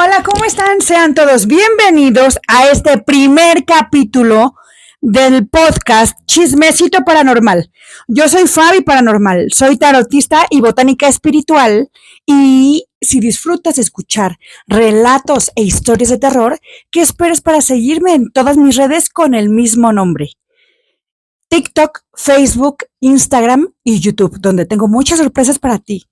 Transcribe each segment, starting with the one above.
Hola, ¿cómo están? Sean todos bienvenidos a este primer capítulo del podcast Chismecito Paranormal. Yo soy Fabi Paranormal, soy tarotista y botánica espiritual, y si disfrutas de escuchar relatos e historias de terror, ¿qué esperas para seguirme en todas mis redes con el mismo nombre? TikTok, Facebook, Instagram y YouTube, donde tengo muchas sorpresas para ti.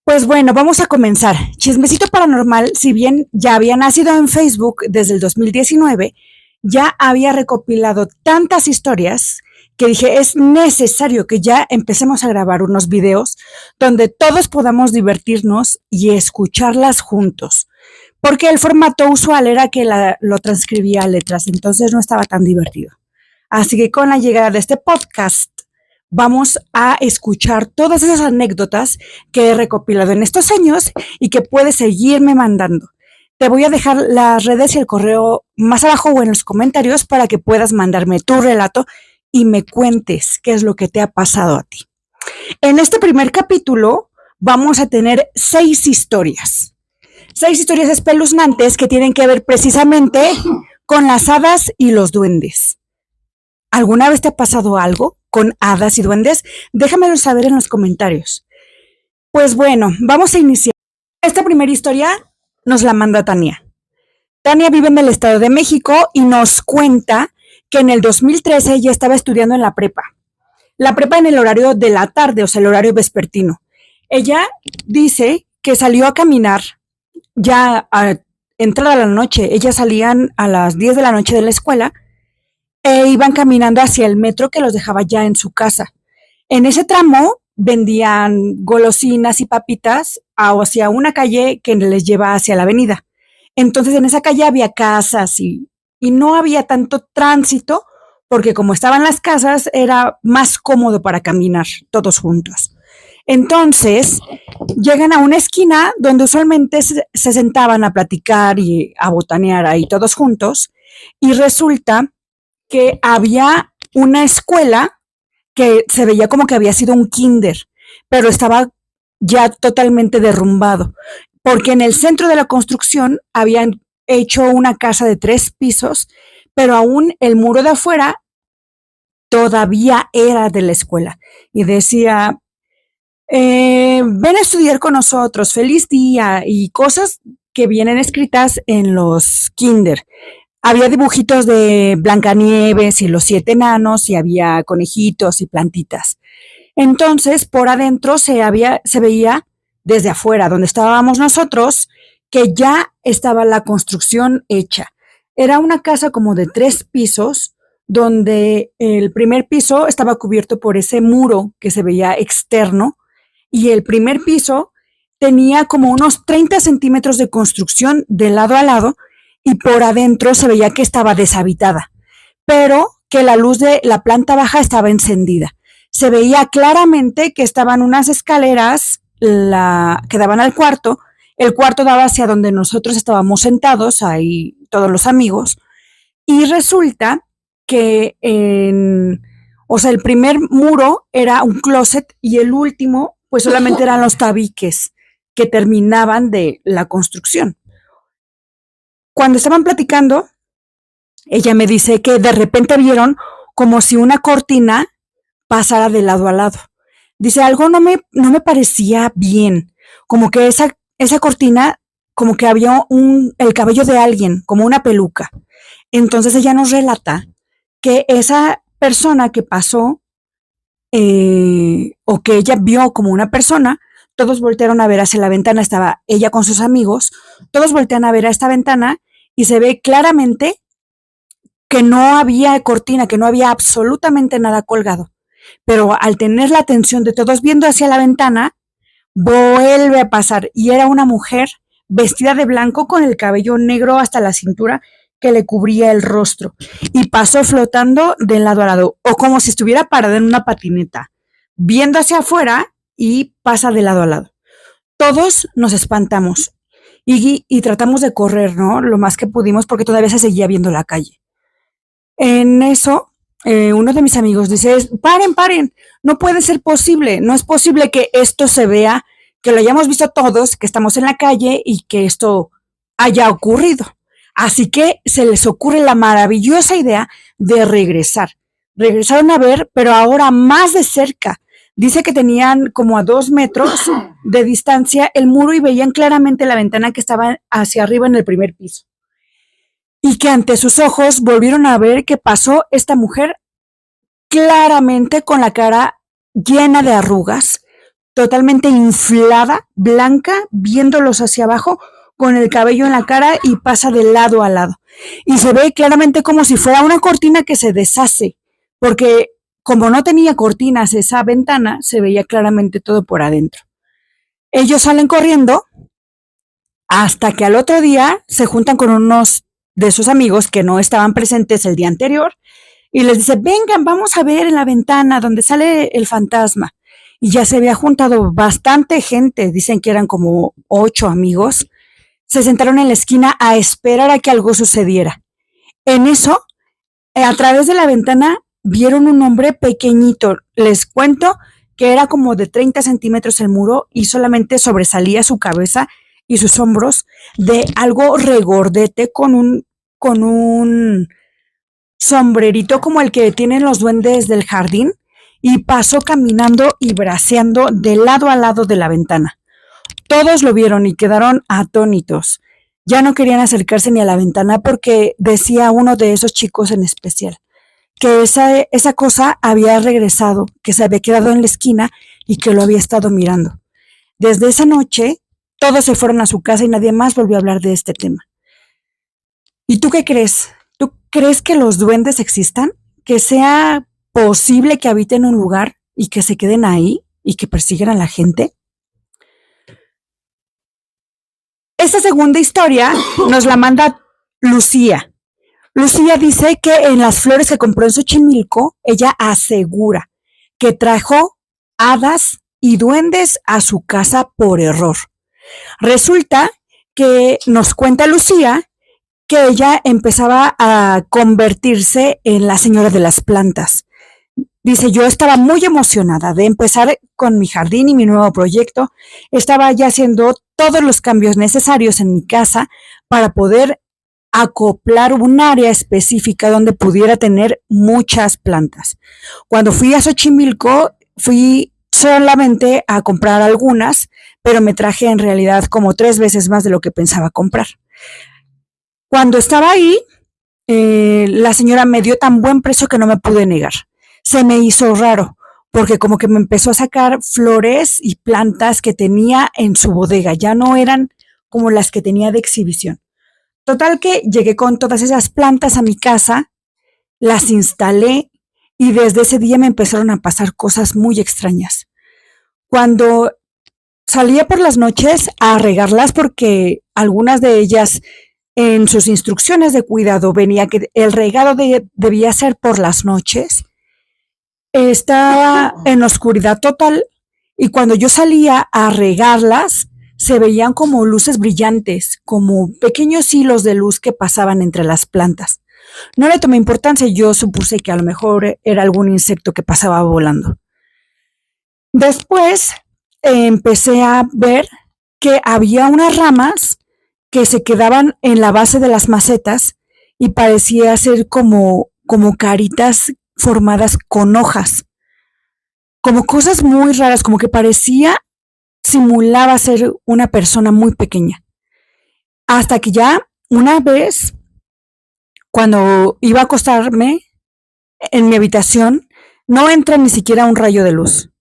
Pues bueno, vamos a comenzar. Chismecito Paranormal, si bien ya había nacido en Facebook desde el 2019, ya había recopilado tantas historias que dije, es necesario que ya empecemos a grabar unos videos donde todos podamos divertirnos y escucharlas juntos. Porque el formato usual era que lo transcribía a letras, entonces no estaba tan divertido. Así que con la llegada de este podcast, vamos a escuchar todas esas anécdotas que he recopilado en estos años y que puedes seguirme mandando. Te voy a dejar las redes y el correo más abajo o en los comentarios para que puedas mandarme tu relato y me cuentes qué es lo que te ha pasado a ti. En este primer capítulo vamos a tener 6 historias. 6 historias espeluznantes que tienen que ver precisamente con las hadas y los duendes. ¿Alguna vez te ha pasado algo con hadas y duendes? Déjamelo saber en los comentarios. Pues bueno, vamos a iniciar. Esta primera historia nos la manda Tania. Tania vive en el Estado de México y nos cuenta que en el 2013 ella estaba estudiando en la prepa. La prepa en el horario de la tarde, o sea, el horario vespertino. Ella dice que salió a caminar ya a entrada la noche. Ellas salían a las 10 de la noche de la escuela e iban caminando hacia el metro que los dejaba ya en su casa. En ese tramo vendían golosinas y papitas hacia una calle que les lleva hacia la avenida. Entonces en esa calle había casas y no había tanto tránsito porque como estaban las casas era más cómodo para caminar todos juntos. Entonces llegan a una esquina donde usualmente se sentaban a platicar y a botanear ahí todos juntos, y resulta que había una escuela que se veía como que había sido un kinder, pero estaba ya totalmente derrumbado, porque en el centro de la construcción habían hecho una casa de 3 pisos, pero aún el muro de afuera todavía era de la escuela. Y decía, ven a estudiar con nosotros, feliz día, y cosas que vienen escritas en los kinder. Había dibujitos de Blancanieves y los 7 enanos, y había conejitos y plantitas. Entonces, por adentro se veía desde afuera, donde estábamos nosotros, que ya estaba la construcción hecha. Era una casa como de 3 pisos, donde el primer piso estaba cubierto por ese muro que se veía externo, y el primer piso tenía como unos 30 centímetros de construcción de lado a lado, y por adentro se veía que estaba deshabitada, pero que la luz de la planta baja estaba encendida. Se veía claramente que estaban unas escaleras que daban al cuarto. El cuarto daba hacia donde nosotros estábamos sentados, ahí todos los amigos, y resulta que el primer muro era un closet y el último pues solamente eran los tabiques que terminaban de la construcción. Cuando estaban platicando, ella me dice que de repente vieron como si una cortina pasara de lado a lado. Dice, algo no me parecía bien, como que esa cortina, como que había el cabello de alguien, como una peluca. Entonces ella nos relata que esa persona que pasó, o que ella vio como una persona, todos voltearon a ver hacia la ventana, estaba ella con sus amigos, todos voltean a ver a esta ventana y se ve claramente que no había cortina, que no había absolutamente nada colgado. Pero al tener la atención de todos viendo hacia la ventana, vuelve a pasar y era una mujer vestida de blanco con el cabello negro hasta la cintura que le cubría el rostro, y pasó flotando de lado a lado, o como si estuviera parada en una patineta, viendo hacia afuera, y pasa de lado a lado. Todos nos espantamos y tratamos de correr, ¿no? Lo más que pudimos porque todavía se seguía viendo la calle. En eso, uno de mis amigos dice, paren, no puede ser posible, no es posible que esto se vea que lo hayamos visto todos, que estamos en la calle y que esto haya ocurrido. Así que se les ocurre la maravillosa idea de regresar. Regresaron a ver, pero ahora más de cerca. Dice que tenían como a 2 metros de distancia el muro y veían claramente la ventana que estaba hacia arriba en el primer piso. Y que ante sus ojos volvieron a ver que pasó esta mujer claramente con la cara llena de arrugas, totalmente inflada, blanca, viéndolos hacia abajo, con el cabello en la cara y pasa de lado a lado. Y se ve claramente como si fuera una cortina que se deshace, porque como no tenía cortinas esa ventana, se veía claramente todo por adentro. Ellos salen corriendo hasta que al otro día se juntan con unos de sus amigos que no estaban presentes el día anterior y les dice, vengan, vamos a ver en la ventana donde sale el fantasma. Y ya se había juntado bastante gente, dicen que eran como 8 amigos. Se sentaron en la esquina a esperar a que algo sucediera. En eso, a través de la ventana, vieron un hombre pequeñito. Les cuento que era como de 30 centímetros el muro y solamente sobresalía su cabeza y sus hombros de algo regordete con un sombrerito como el que tienen los duendes del jardín y pasó caminando y braceando de lado a lado de la ventana. Todos lo vieron y quedaron atónitos. Ya no querían acercarse ni a la ventana porque decía uno de esos chicos en especial que esa cosa había regresado, que se había quedado en la esquina y que lo había estado mirando. Desde esa noche, todos se fueron a su casa y nadie más volvió a hablar de este tema. ¿Y tú qué crees? ¿Tú crees que los duendes existan? ¿Que sea posible que habiten un lugar y que se queden ahí y que persigan a la gente? Esta segunda historia nos la manda Lucía. Lucía dice que en las flores que compró en Xochimilco, ella asegura que trajo hadas y duendes a su casa por error. Resulta que nos cuenta Lucía que ella empezaba a convertirse en la señora de las plantas. Dice, yo estaba muy emocionada de empezar con mi jardín y mi nuevo proyecto. Estaba ya haciendo todos los cambios necesarios en mi casa para poder acoplar un área específica donde pudiera tener muchas plantas. Cuando fui a Xochimilco, fui solamente a comprar algunas, pero me traje en realidad como 3 veces más de lo que pensaba comprar. Cuando estaba ahí, la señora me dio tan buen precio que no me pude negar. Se me hizo raro, porque como que me empezó a sacar flores y plantas que tenía en su bodega, ya no eran como las que tenía de exhibición. Total que llegué con todas esas plantas a mi casa, las instalé y desde ese día me empezaron a pasar cosas muy extrañas. Cuando salía por las noches a regarlas, porque algunas de ellas en sus instrucciones de cuidado venía que el regado debía ser por las noches, estaba en oscuridad total y cuando yo salía a regarlas, se veían como luces brillantes, como pequeños hilos de luz que pasaban entre las plantas. No le tomé importancia, yo supuse que a lo mejor era algún insecto que pasaba volando. Después empecé a ver que había unas ramas que se quedaban en la base de las macetas y parecía ser como caritas formadas con hojas, como cosas muy raras, como que simulaba ser una persona muy pequeña. Hasta que ya una vez, cuando iba a acostarme en mi habitación, no entra ni siquiera un rayo de luz.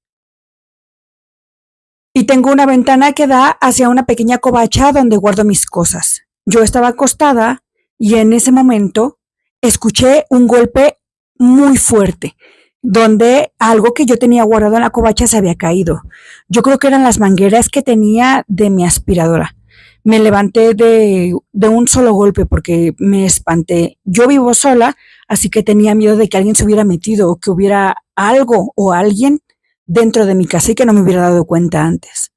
Y tengo una ventana que da hacia una pequeña covacha donde guardo mis cosas. Yo estaba acostada y en ese momento escuché un golpe muy fuerte, donde algo que yo tenía guardado en la covacha se había caído. Yo creo que eran las mangueras que tenía de mi aspiradora. Me levanté de un solo golpe porque me espanté. Yo vivo sola, así que tenía miedo de que alguien se hubiera metido o que hubiera algo o alguien dentro de mi casa y que no me hubiera dado cuenta antes.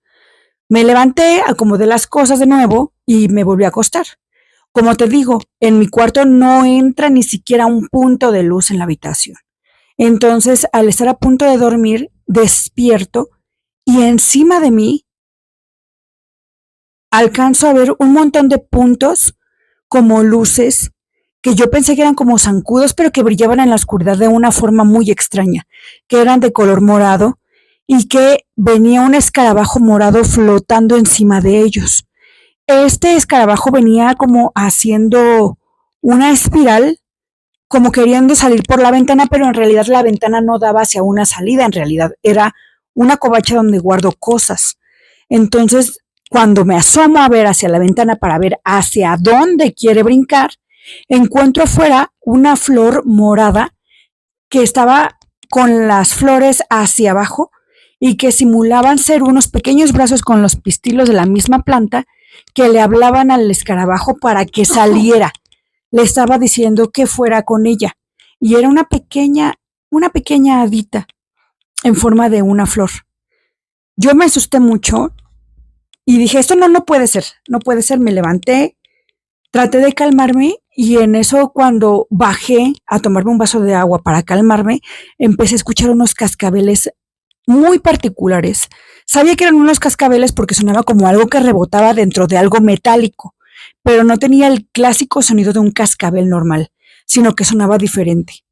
Me levanté, acomodé las cosas de nuevo y me volví a acostar. Como te digo, en mi cuarto no entra ni siquiera un punto de luz en la habitación. Entonces, al estar a punto de dormir, despierto y encima de mí alcanzo a ver un montón de puntos como luces que yo pensé que eran como zancudos, pero que brillaban en la oscuridad de una forma muy extraña, que eran de color morado y que venía un escarabajo morado flotando encima de ellos. Este escarabajo venía como haciendo una espiral, como queriendo salir por la ventana, pero en realidad la ventana no daba hacia una salida, en realidad era una covacha donde guardo cosas. Entonces, cuando me asomo a ver hacia la ventana para ver hacia dónde quiere brincar, encuentro afuera una flor morada que estaba con las flores hacia abajo y que simulaban ser unos pequeños brazos con los pistilos de la misma planta que le hablaban al escarabajo para que saliera. Le estaba diciendo que fuera con ella. Y era una pequeña hadita en forma de una flor. Yo me asusté mucho y dije, esto no puede ser, no puede ser. Me levanté, traté de calmarme y en eso cuando bajé a tomarme un vaso de agua para calmarme, empecé a escuchar unos cascabeles muy particulares. Sabía que eran unos cascabeles porque sonaba como algo que rebotaba dentro de algo metálico, pero no tenía el clásico sonido de un cascabel normal, sino que sonaba diferente.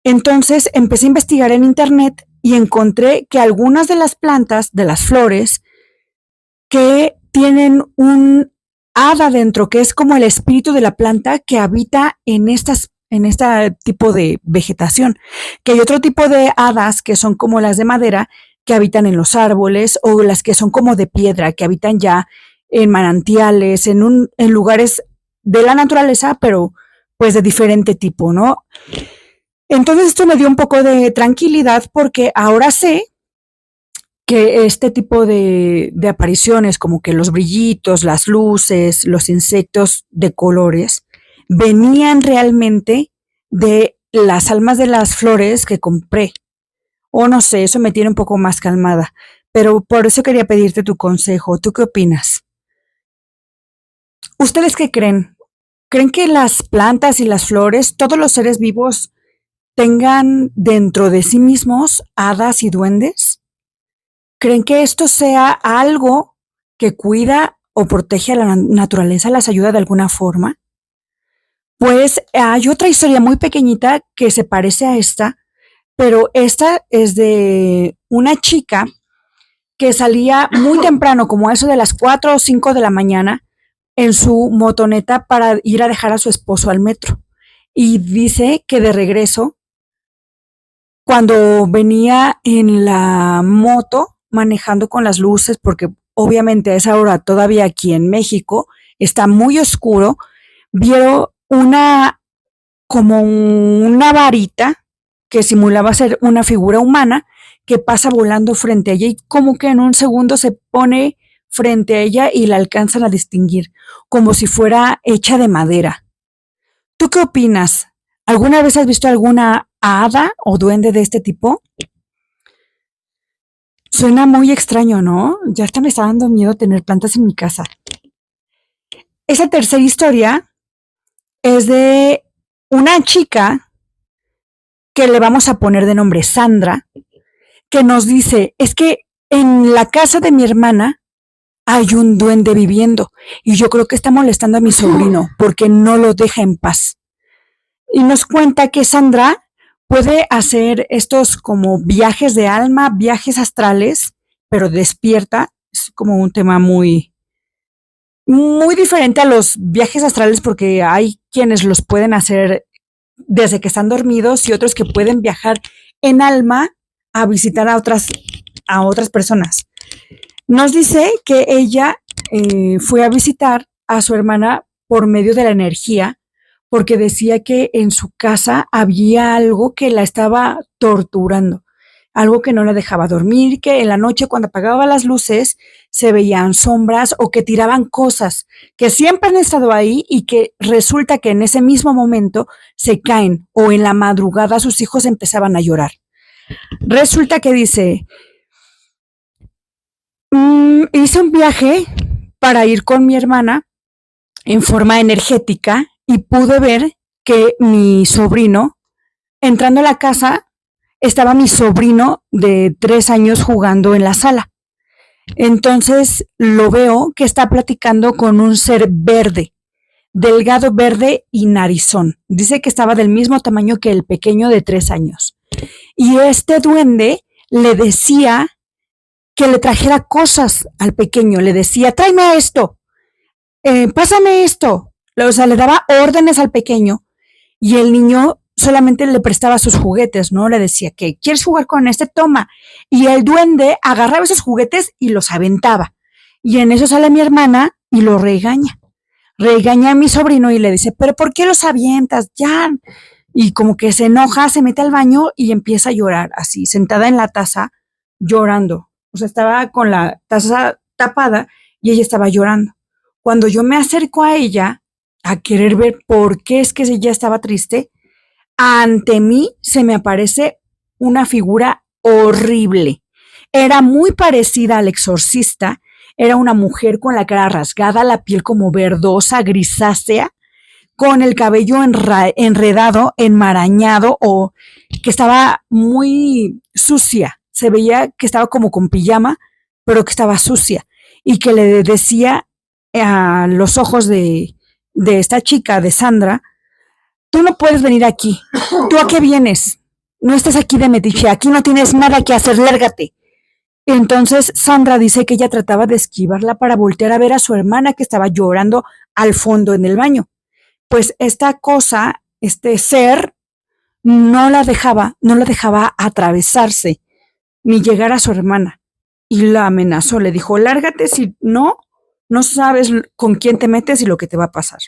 Entonces empecé a investigar en internet y encontré que algunas de las plantas, de las flores, que tienen un hada dentro, que es como el espíritu de la planta que habita en este tipo de vegetación, que hay otro tipo de hadas que son como las de madera, que habitan en los árboles, o las que son como de piedra, que habitan ya en manantiales, en lugares de la naturaleza, pero pues de diferente tipo, ¿no? Entonces esto me dio un poco de tranquilidad porque ahora sé que este tipo de apariciones, como que los brillitos, las luces, los insectos de colores, venían realmente de las almas de las flores que compré. O no sé, eso me tiene un poco más calmada. Pero por eso quería pedirte tu consejo. ¿Tú qué opinas? ¿Ustedes qué creen? ¿Creen que las plantas y las flores, todos los seres vivos, tengan dentro de sí mismos hadas y duendes? ¿Creen que esto sea algo que cuida o protege a la naturaleza, las ayuda de alguna forma? Pues hay otra historia muy pequeñita que se parece a esta, pero esta es de una chica que salía muy temprano, como a eso de las 4 o 5 de la mañana, en su motoneta para ir a dejar a su esposo al metro. Y dice que de regreso, cuando venía en la moto manejando con las luces, porque obviamente a esa hora todavía aquí en México está muy oscuro, vieron como una varita que simulaba ser una figura humana que pasa volando frente a ella y como que en un segundo se pone frente a ella y la alcanzan a distinguir, como si fuera hecha de madera. ¿Tú qué opinas? ¿Alguna vez has visto alguna hada o duende de este tipo? Suena muy extraño, ¿no? Ya hasta me está dando miedo tener plantas en mi casa. Esa tercera historia es de una chica que le vamos a poner de nombre Sandra, que nos dice, es que en la casa de mi hermana hay un duende viviendo y yo creo que está molestando a mi sobrino porque no lo deja en paz. Y nos cuenta que Sandra puede hacer estos como viajes de alma, viajes astrales, pero despierta. Es como un tema muy diferente a los viajes astrales porque hay quienes los pueden hacer desde que están dormidos y otros que pueden viajar en alma a visitar a otras personas. Nos dice que ella fue a visitar a su hermana por medio de la energía, porque decía que en su casa había algo que la estaba torturando, algo que no la dejaba dormir, que en la noche cuando apagaba las luces se veían sombras o que tiraban cosas que siempre han estado ahí y que resulta que en ese mismo momento se caen o en la madrugada sus hijos empezaban a llorar. Resulta que dice, hice un viaje para ir con mi hermana en forma energética y pude ver que mi sobrino, entrando a la casa, estaba mi sobrino de 3 años jugando en la sala. Entonces lo veo que está platicando con un ser verde, delgado, verde y narizón. Dice que estaba del mismo tamaño que el pequeño de 3 años. Y este duende le decía que le trajera cosas al pequeño. Le decía, tráeme esto, pásame esto. O sea, le daba órdenes al pequeño y el niño solamente le prestaba sus juguetes, ¿no? Le decía que quieres jugar con este, toma. Y el duende agarraba esos juguetes y los aventaba. Y en eso sale mi hermana y lo regaña. Regaña a mi sobrino y le dice, pero ¿por qué los avientas? Ya. Y como que se enoja, se mete al baño y empieza a llorar, así, sentada en la taza, llorando. O sea, estaba con la taza tapada y ella estaba llorando. Cuando yo me acerco a ella a querer ver por qué es que ella estaba triste, ante mí se me aparece una figura horrible. Era muy parecida al exorcista. Era una mujer con la cara rasgada, la piel como verdosa, grisácea, con el cabello enredado, enmarañado o que estaba muy sucia. Se veía que estaba como con pijama, pero que estaba sucia. Y que le decía a los ojos de esta chica, de Sandra, tú no puedes venir aquí. ¿Tú a qué vienes? No estás aquí de metiche, aquí no tienes nada que hacer, lárgate. Entonces Sandra dice que ella trataba de esquivarla para voltear a ver a su hermana que estaba llorando al fondo en el baño. Pues esta cosa, este ser, no la dejaba atravesarse ni llegar a su hermana. Y la amenazó, le dijo, lárgate, si no, no sabes con quién te metes y lo que te va a pasar.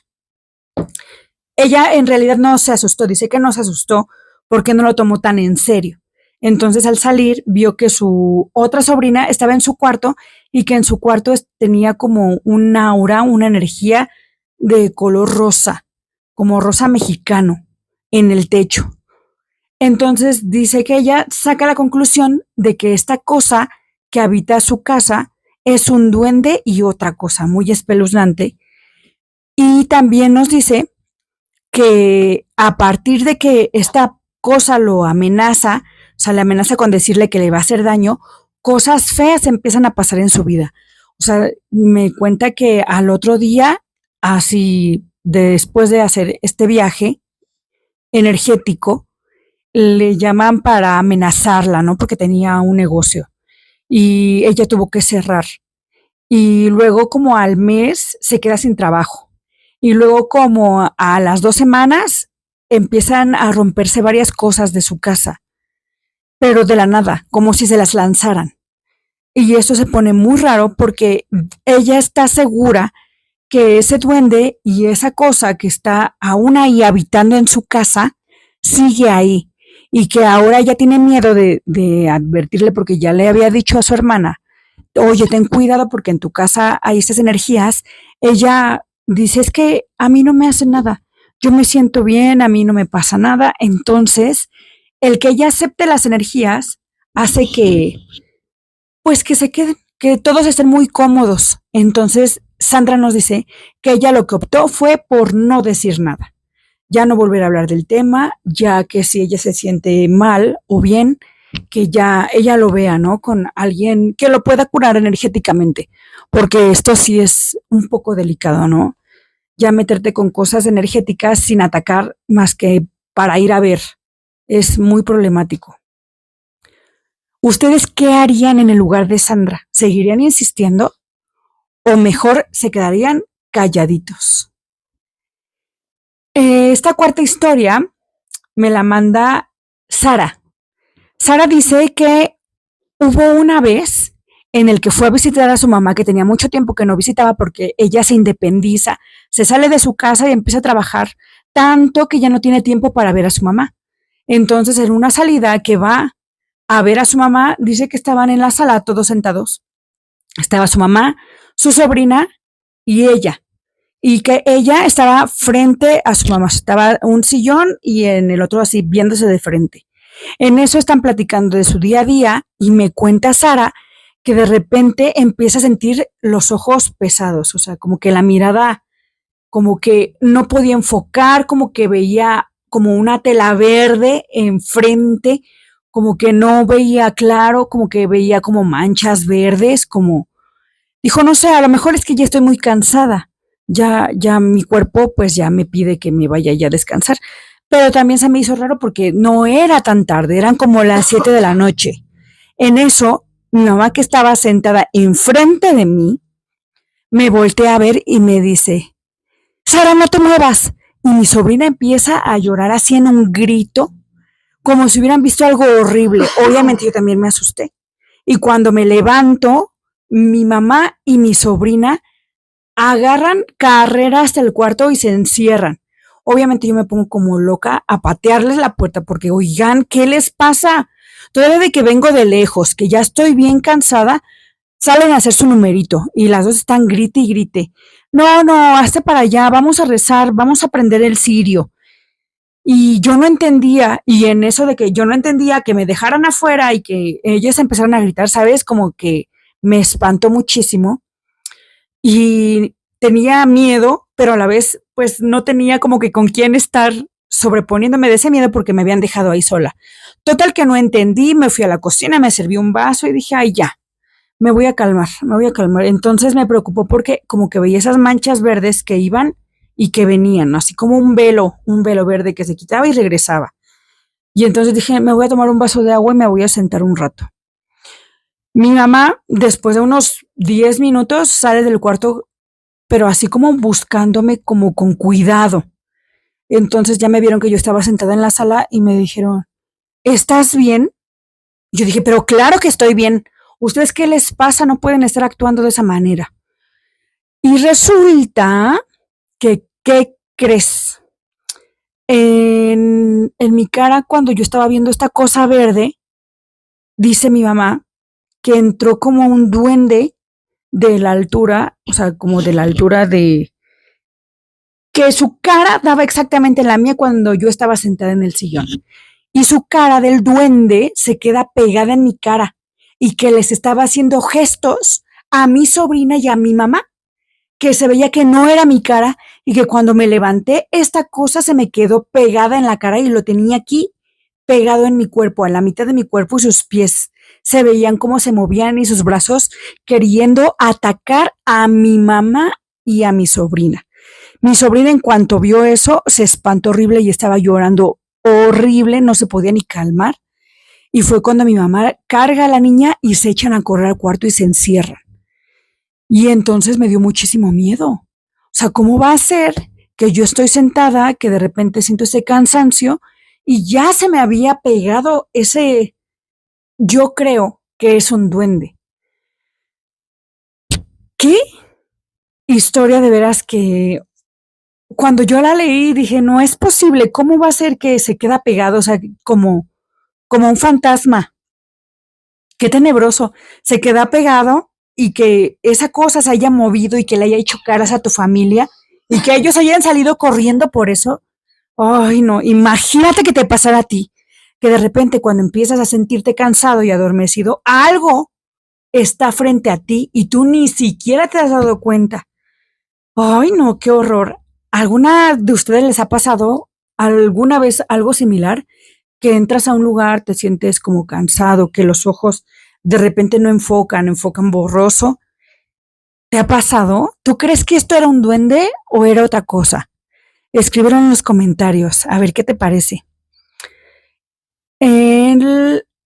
Ella en realidad no se asustó, dice que no se asustó porque no lo tomó tan en serio. Entonces al salir vio que su otra sobrina estaba en su cuarto y que en su cuarto tenía como un aura, una energía de color rosa, como rosa mexicano, en el techo. Entonces dice que ella saca la conclusión de que esta cosa que habita su casa es un duende y otra cosa muy espeluznante. Y también nos dice que a partir de que esta cosa lo amenaza, o sea, le amenaza con decirle que le va a hacer daño, cosas feas empiezan a pasar en su vida. O sea, me cuenta que al otro día, así después de hacer este viaje energético, le llaman para amenazarla, ¿no? Porque tenía un negocio y ella tuvo que cerrar. Y luego como al mes se queda sin trabajo. Y luego como a las 2 semanas empiezan a romperse varias cosas de su casa, pero de la nada, como si se las lanzaran. Y eso se pone muy raro porque ella está segura que ese duende y esa cosa que está aún ahí habitando en su casa sigue ahí y que ahora ella tiene miedo de advertirle porque ya le había dicho a su hermana, oye, ten cuidado porque en tu casa hay estas energías. Ella dice, es que a mí no me hace nada, yo me siento bien, a mí no me pasa nada. Entonces, el que ella acepte las energías hace que, pues que se queden, que todos estén muy cómodos. Entonces, Sandra nos dice que ella lo que optó fue por no decir nada, ya no volver a hablar del tema, ya que si ella se siente mal o bien, que ya ella lo vea, ¿no? Con alguien que lo pueda curar energéticamente, porque esto sí es un poco delicado, ¿no? Ya meterte con cosas energéticas sin atacar más que para ir a ver, es muy problemático. ¿Ustedes qué harían en el lugar de Sandra? ¿Seguirían insistiendo o mejor se quedarían calladitos? Esta cuarta historia me la manda Sara. Sara dice que hubo una vez en el que fue a visitar a su mamá, que tenía mucho tiempo que no visitaba porque ella se independiza, se sale de su casa y empieza a trabajar tanto que ya no tiene tiempo para ver a su mamá. Entonces, en una salida que va a ver a su mamá, dice que estaban en la sala todos sentados. Estaba su mamá, su sobrina y ella. Y que ella estaba frente a su mamá. Estaba un sillón y en el otro así viéndose de frente. En eso están platicando de su día a día y me cuenta Sara que de repente empieza a sentir los ojos pesados, o sea, como que la mirada, como que no podía enfocar, como que veía como una tela verde enfrente, como que no veía claro, como que veía como manchas verdes, como Dijo, no sé, a lo mejor es que ya estoy muy cansada. Ya mi cuerpo pues ya me pide que me vaya ya a descansar. Pero también se me hizo raro porque no era tan tarde, eran como las 7 de la noche. En eso, mi mamá que estaba sentada enfrente de mí, me voltea a ver y me dice, Sara, no te muevas. Y mi sobrina empieza a llorar así en un grito, como si hubieran visto algo horrible. Obviamente yo también me asusté. Y cuando me levanto, mi mamá y mi sobrina agarran carrera hasta el cuarto y se encierran. Obviamente yo me pongo como loca a patearles la puerta porque, oigan, ¿qué les pasa? Todavía de que vengo de lejos, que ya estoy bien cansada, salen a hacer su numerito y las dos están grite y grite. No, no, hazte para allá, vamos a rezar, vamos a aprender el sirio. Y yo no entendía, y en eso de que yo no entendía que me dejaran afuera y que ellos empezaron a gritar, ¿sabes? Como que me espantó muchísimo y tenía miedo, pero a la vez pues no tenía como que con quién estar sobreponiéndome de ese miedo porque me habían dejado ahí sola. Total que no entendí, me fui a la cocina, me serví un vaso y dije, ay ya, me voy a calmar, me voy a calmar. Entonces me preocupó porque como que veía esas manchas verdes que iban y que venían, así como un velo verde que se quitaba y regresaba. Y entonces dije, me voy a tomar un vaso de agua y me voy a sentar un rato. Mi mamá, después de unos 10 minutos, sale del cuarto, pero así como buscándome como con cuidado. Entonces ya me vieron que yo estaba sentada en la sala y me dijeron, ¿estás bien? Yo dije, pero claro que estoy bien. ¿Ustedes qué les pasa? No pueden estar actuando de esa manera. Y resulta que, ¿qué crees? En mi cara, cuando yo estaba viendo esta cosa verde, dice mi mamá que entró como un duende de la altura, o sea, como de la altura de que su cara daba exactamente en la mía cuando yo estaba sentada en el sillón. Y su cara del duende se queda pegada en mi cara y que les estaba haciendo gestos a mi sobrina y a mi mamá, que se veía que no era mi cara y que cuando me levanté, esta cosa se me quedó pegada en la cara y lo tenía aquí pegado en mi cuerpo, a la mitad de mi cuerpo y sus pies se veían cómo se movían y sus brazos queriendo atacar a mi mamá y a mi sobrina. Mi sobrina en cuanto vio eso se espantó horrible y estaba llorando horrible, no se podía ni calmar. Y fue cuando mi mamá carga a la niña y se echan a correr al cuarto y se encierran. Y entonces me dio muchísimo miedo. O sea, ¿cómo va a ser que yo estoy sentada, que de repente siento ese cansancio y ya se me había pegado ese, yo creo que es un duende? ¿Qué historia de veras que cuando yo la leí dije, no es posible, ¿cómo va a ser que se queda pegado? O sea, como un fantasma. Qué tenebroso. Se queda pegado y que esa cosa se haya movido y que le haya hecho caras a tu familia y que ellos hayan salido corriendo por eso. Ay, no, imagínate que te pasara a ti, que de repente cuando empiezas a sentirte cansado y adormecido, algo está frente a ti y tú ni siquiera te has dado cuenta. Ay, no, qué horror. ¿Alguna de ustedes les ha pasado alguna vez algo similar? Que entras a un lugar, te sientes como cansado, que los ojos de repente no enfocan, enfocan borroso. ¿Te ha pasado? ¿Tú crees que esto era un duende o era otra cosa? Escríbelo en los comentarios, a ver qué te parece.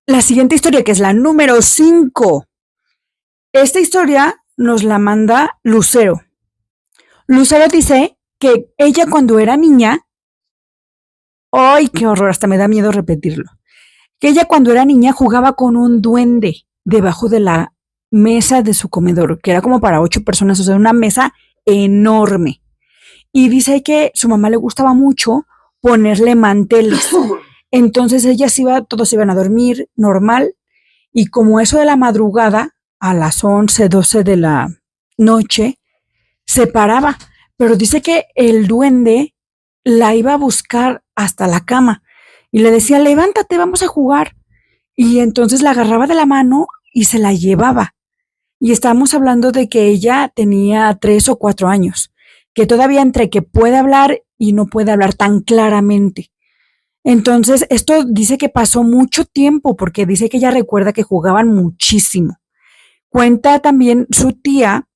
La siguiente historia, que es la número 5. Esta historia nos la manda Lucero. Lucero dice que ella cuando era niña, ¡ay, qué horror! Hasta me da miedo repetirlo. Que ella cuando era niña jugaba con un duende debajo de la mesa de su comedor, que era como para 8 personas, o sea, una mesa enorme. Y dice que su mamá le gustaba mucho ponerle manteles. Entonces todos iban a dormir normal, y como eso de la madrugada, a las 11, 12 de la noche, se paraba. Pero dice que el duende la iba a buscar hasta la cama y le decía, levántate, vamos a jugar. Y entonces la agarraba de la mano y se la llevaba. Y estábamos hablando de que ella tenía 3 o 4 años, que todavía entre que puede hablar y no puede hablar tan claramente. Entonces, esto dice que pasó mucho tiempo, porque dice que ella recuerda que jugaban muchísimo. Cuenta también su tía,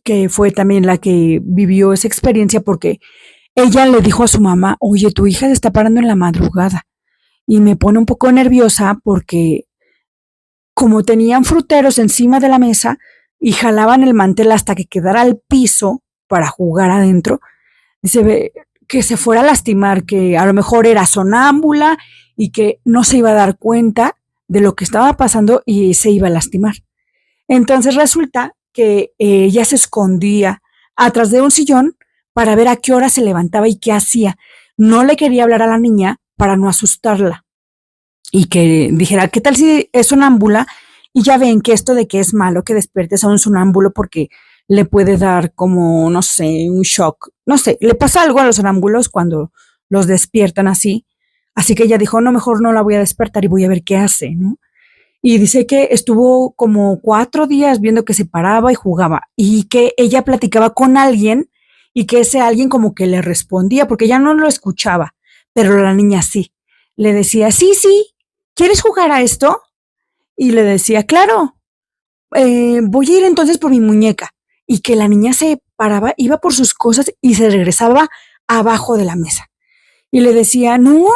que fue también la que vivió esa experiencia, porque ella le dijo a su mamá, oye, tu hija se está parando en la madrugada. Y me pone un poco nerviosa porque como tenían fruteros encima de la mesa y jalaban el mantel hasta que quedara al piso para jugar adentro, dice que se fuera a lastimar, que a lo mejor era sonámbula y que no se iba a dar cuenta de lo que estaba pasando y se iba a lastimar. Entonces resulta que ella se escondía atrás de un sillón para ver a qué hora se levantaba y qué hacía. No le quería hablar a la niña para no asustarla y que dijera, ¿qué tal si es sonámbula? Y ya ven que esto de que es malo que despiertes a un sonámbulo porque le puede dar como, no sé, un shock. No sé, le pasa algo a los sonámbulos cuando los despiertan así. Así que ella dijo, no, mejor no la voy a despertar y voy a ver qué hace, ¿no? Y dice que estuvo como 4 días viendo que se paraba y jugaba y que ella platicaba con alguien y que ese alguien como que le respondía porque ella no lo escuchaba, pero la niña sí. Le decía, sí, sí, ¿quieres jugar a esto? Y le decía, claro, voy a ir entonces por mi muñeca. Y que la niña se paraba, iba por sus cosas y se regresaba abajo de la mesa. Y le decía, no,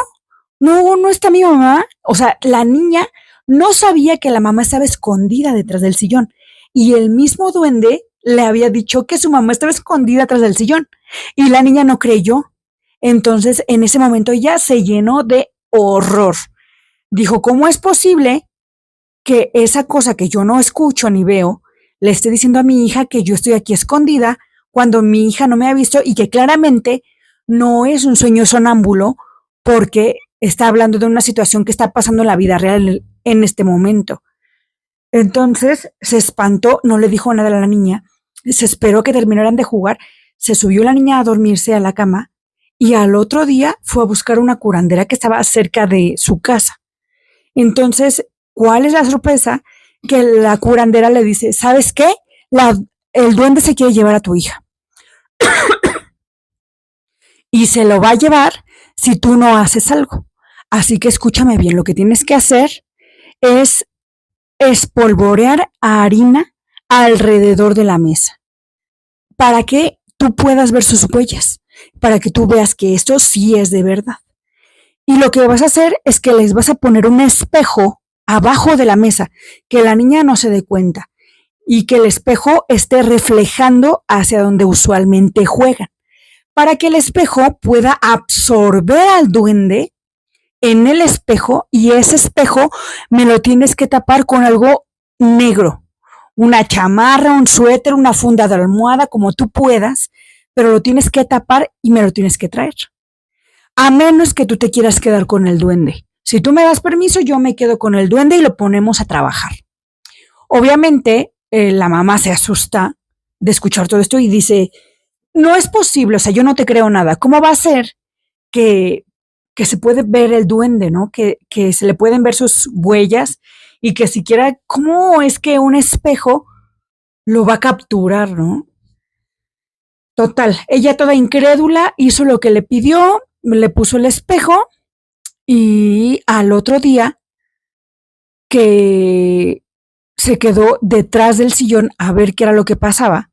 no, no está mi mamá. O sea, la niña no sabía que la mamá estaba escondida detrás del sillón. Y el mismo duende le había dicho que su mamá estaba escondida atrás del sillón. Y la niña no creyó. Entonces, en ese momento ella se llenó de horror. Dijo, ¿cómo es posible que esa cosa que yo no escucho ni veo le esté diciendo a mi hija que yo estoy aquí escondida cuando mi hija no me ha visto y que claramente no es un sueño sonámbulo porque está hablando de una situación que está pasando en la vida real en este momento? Entonces se espantó, no le dijo nada a la niña, se esperó que terminaran de jugar, se subió la niña a dormirse a la cama y al otro día fue a buscar una curandera que estaba cerca de su casa. Entonces, ¿cuál es la sorpresa? Que la curandera le dice, ¿sabes qué? El duende se quiere llevar a tu hija y se lo va a llevar si tú no haces algo. Así que escúchame bien, lo que tienes que hacer es espolvorear harina alrededor de la mesa para que tú puedas ver sus huellas, para que tú veas que esto sí es de verdad. Y lo que vas a hacer es que les vas a poner un espejo abajo de la mesa, que la niña no se dé cuenta y que el espejo esté reflejando hacia donde usualmente juegan, para que el espejo pueda absorber al duende en el espejo y ese espejo me lo tienes que tapar con algo negro, una chamarra, un suéter, una funda de almohada, como tú puedas, pero lo tienes que tapar y me lo tienes que traer. A menos que tú te quieras quedar con el duende. Si tú me das permiso, yo me quedo con el duende y lo ponemos a trabajar. Obviamente, la mamá se asusta de escuchar todo esto y dice, no es posible, o sea, yo no te creo nada. ¿Cómo va a ser que, que se puede ver el duende, ¿no? Que se le pueden ver sus huellas y que siquiera, ¿cómo es que un espejo lo va a capturar, ¿no? Total, ella toda incrédula hizo lo que le pidió, le puso el espejo y al otro día que se quedó detrás del sillón a ver qué era lo que pasaba.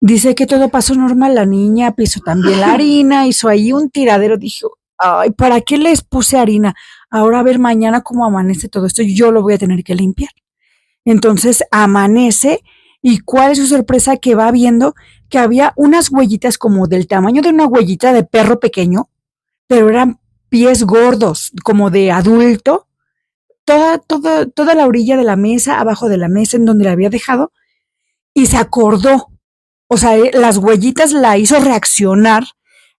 Dice que todo pasó normal, la niña pisó también la harina, hizo ahí un tiradero, dijo, ay, ¿para qué les puse harina? Ahora a ver mañana cómo amanece todo esto, yo lo voy a tener que limpiar. Entonces amanece y cuál es su sorpresa que va viendo que había unas huellitas como del tamaño de una huellita de perro pequeño, pero eran pies gordos, como de adulto, toda la orilla de la mesa, abajo de la mesa en donde la había dejado, y se acordó. O sea, las huellitas la hizo reaccionar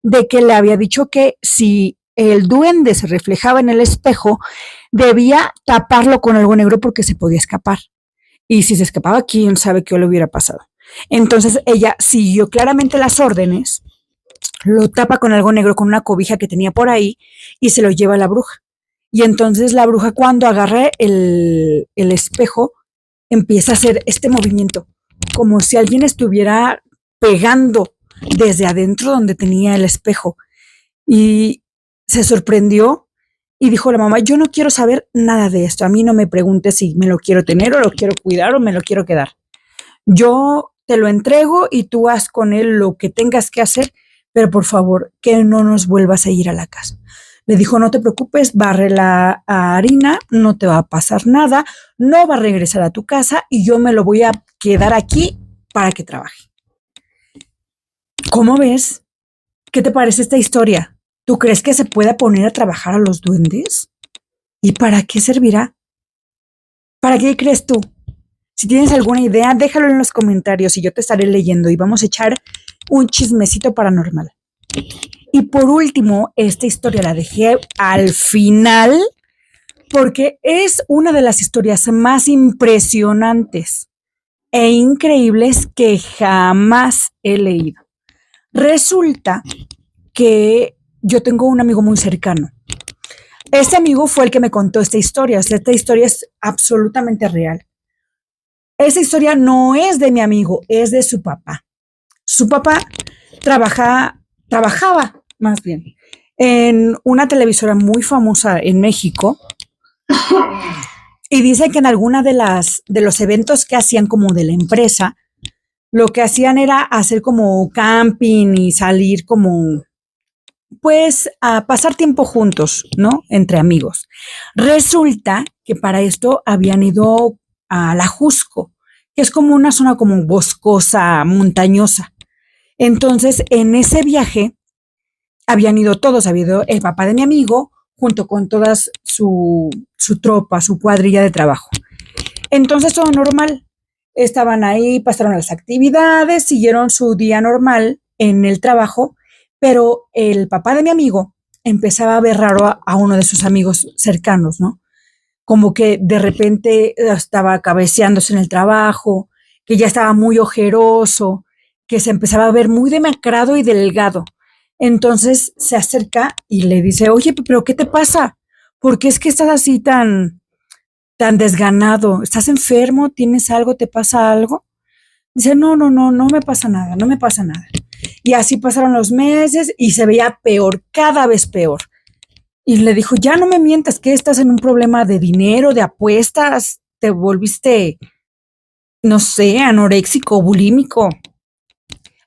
de que le había dicho que si el duende se reflejaba en el espejo, debía taparlo con algo negro porque se podía escapar. Y si se escapaba, quién sabe qué le hubiera pasado. Entonces ella siguió claramente las órdenes, lo tapa con algo negro, con una cobija que tenía por ahí, y se lo lleva a la bruja. Y entonces la bruja, cuando agarra el espejo, empieza a hacer este movimiento, como si alguien estuviera pegando desde adentro donde tenía el espejo. Y se sorprendió Y dijo la mamá, yo no quiero saber nada de esto. A mí no me preguntes si me lo quiero tener o lo quiero cuidar o me lo quiero quedar. Yo te lo entrego y tú haz con él lo que tengas que hacer, pero por favor, que no nos vuelvas a ir a la casa. Le dijo, no te preocupes, barre la harina, no te va a pasar nada, no va a regresar a tu casa y yo me lo voy a quedar aquí para que trabaje. ¿Cómo ves? ¿Qué te parece esta historia? ¿Tú crees que se pueda poner a trabajar a los duendes? ¿Y para qué servirá? ¿Para qué crees tú? Si tienes alguna idea, déjalo en los comentarios y yo te estaré leyendo y vamos a echar un chismecito paranormal. Y por último, esta historia la dejé al final porque es una de las historias más impresionantes e increíbles que jamás he leído. Resulta que yo tengo un amigo muy cercano. Este amigo fue el que me contó esta historia. O sea, esta historia es absolutamente real. Esta historia no es de mi amigo, es de su papá. Su papá trabajaba más bien en una televisora muy famosa en México y dice que en alguna de los eventos que hacían como de la empresa, lo que hacían era hacer como camping y salir como pues a pasar tiempo juntos, ¿no? Entre amigos. Resulta que para esto habían ido a la Jusco, que es como una zona como boscosa, montañosa. Entonces, en ese viaje habían ido todos, había ido el papá de mi amigo, junto con toda su tropa, su cuadrilla de trabajo. Entonces, todo normal. Estaban ahí, pasaron las actividades, siguieron su día normal en el trabajo, pero el papá de mi amigo empezaba a ver raro a uno de sus amigos cercanos, ¿no? Como que de repente estaba cabeceándose en el trabajo, que ya estaba muy ojeroso, que se empezaba a ver muy demacrado y delgado. Entonces se acerca y le dice, oye, pero ¿qué te pasa? ¿Por qué es que estás así tan desganado? ¿Estás enfermo? ¿Tienes algo? ¿Te pasa algo? Dice, no me pasa nada, no me pasa nada. Y así pasaron los meses y se veía peor, cada vez peor. Y le dijo, ya no me mientas, que estás en un problema de dinero, de apuestas, te volviste, no sé, anoréxico, bulímico.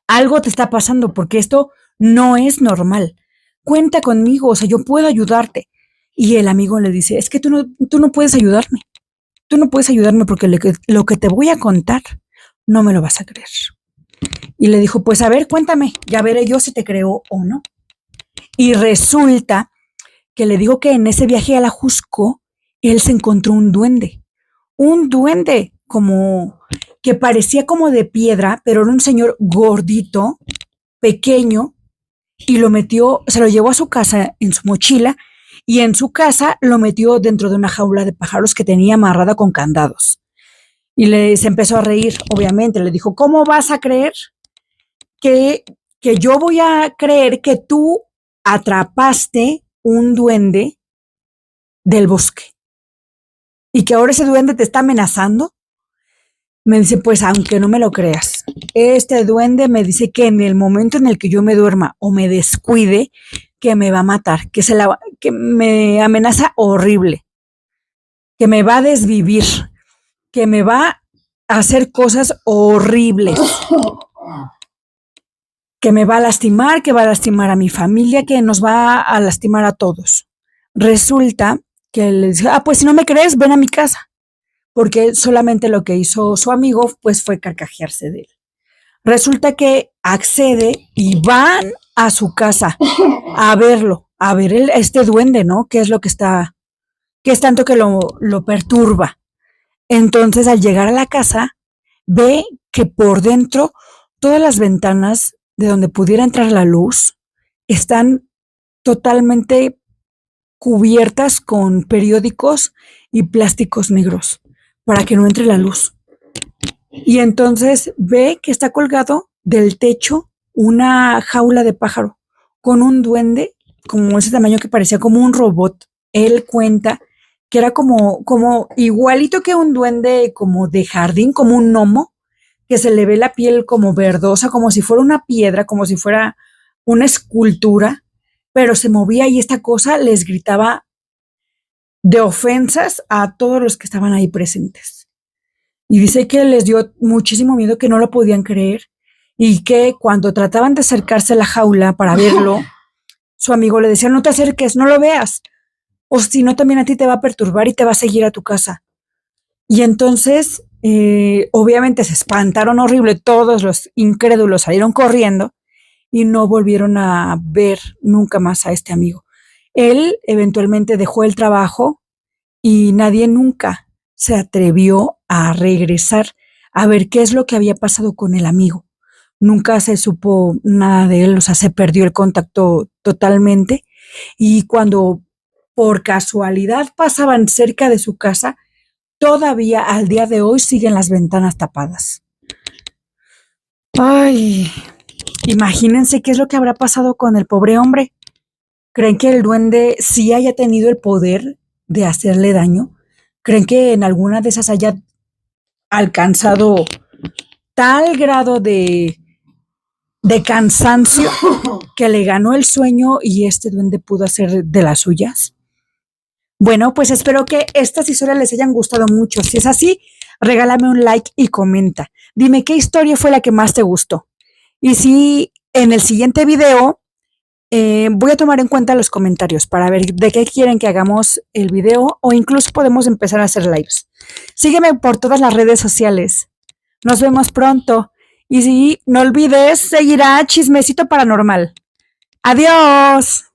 Algo te está pasando porque esto no es normal. Cuenta conmigo, o sea, yo puedo ayudarte. Y el amigo le dice, es que tú no puedes ayudarme. Tú no puedes ayudarme porque lo que te voy a contar no me lo vas a creer. Y le dijo, pues a ver, cuéntame, ya veré yo si te creo o no. Y resulta que le dijo que en ese viaje a la Jusco, él se encontró un duende como que parecía como de piedra, pero era un señor gordito, pequeño, y se lo llevó a su casa en su mochila, y en su casa lo metió dentro de una jaula de pájaros que tenía amarrada con candados. Y se empezó a reír, obviamente, le dijo, ¿cómo vas a creer que, que yo voy a creer que tú atrapaste un duende del bosque y que ahora ese duende te está amenazando? Me dice, pues aunque no me lo creas, este duende me dice que en el momento en el que yo me duerma o me descuide, que me va a matar, que me amenaza horrible, que me va a desvivir, que me va a hacer cosas horribles, que me va a lastimar, que va a lastimar a mi familia, que nos va a lastimar a todos. Resulta que le dice, pues si no me crees, ven a mi casa. Porque solamente lo que hizo su amigo, pues fue carcajearse de él. Resulta que accede y van a su casa a verlo, a ver este duende, ¿no? ¿Qué es lo que qué es tanto que lo perturba? Entonces, al llegar a la casa, ve que por dentro todas las ventanas de donde pudiera entrar la luz están totalmente cubiertas con periódicos y plásticos negros para que no entre la luz. Y entonces ve que está colgado del techo una jaula de pájaro con un duende como ese tamaño que parecía como un robot. Él cuenta que era como igualito que un duende como de jardín, como un gnomo, que se le ve la piel como verdosa, como si fuera una piedra, como si fuera una escultura, pero se movía y esta cosa les gritaba de ofensas a todos los que estaban ahí presentes. Y dice que les dio muchísimo miedo, que no lo podían creer y que cuando trataban de acercarse a la jaula para verlo, su amigo le decía, no te acerques, no lo veas, o si no también a ti te va a perturbar y te va a seguir a tu casa. Y entonces, obviamente se espantaron horrible, todos los incrédulos salieron corriendo y no volvieron a ver nunca más a este amigo. Él eventualmente dejó el trabajo y nadie nunca se atrevió a regresar a ver qué es lo que había pasado con el amigo. Nunca se supo nada de él, o sea, se perdió el contacto totalmente. Y cuando por casualidad pasaban cerca de su casa, todavía al día de hoy siguen las ventanas tapadas. Ay, imagínense qué es lo que habrá pasado con el pobre hombre. ¿Creen que el duende sí haya tenido el poder de hacerle daño? ¿Creen que en alguna de esas haya alcanzado tal grado de cansancio que le ganó el sueño y este duende pudo hacer de las suyas? Bueno, pues espero que estas historias les hayan gustado mucho. Si es así, regálame un like y comenta. Dime qué historia fue la que más te gustó. Y si en el siguiente video voy a tomar en cuenta los comentarios para ver de qué quieren que hagamos el video o incluso podemos empezar a hacer lives. Sígueme por todas las redes sociales. Nos vemos pronto. Y sí, no olvides seguir a Chismecito Paranormal. Adiós.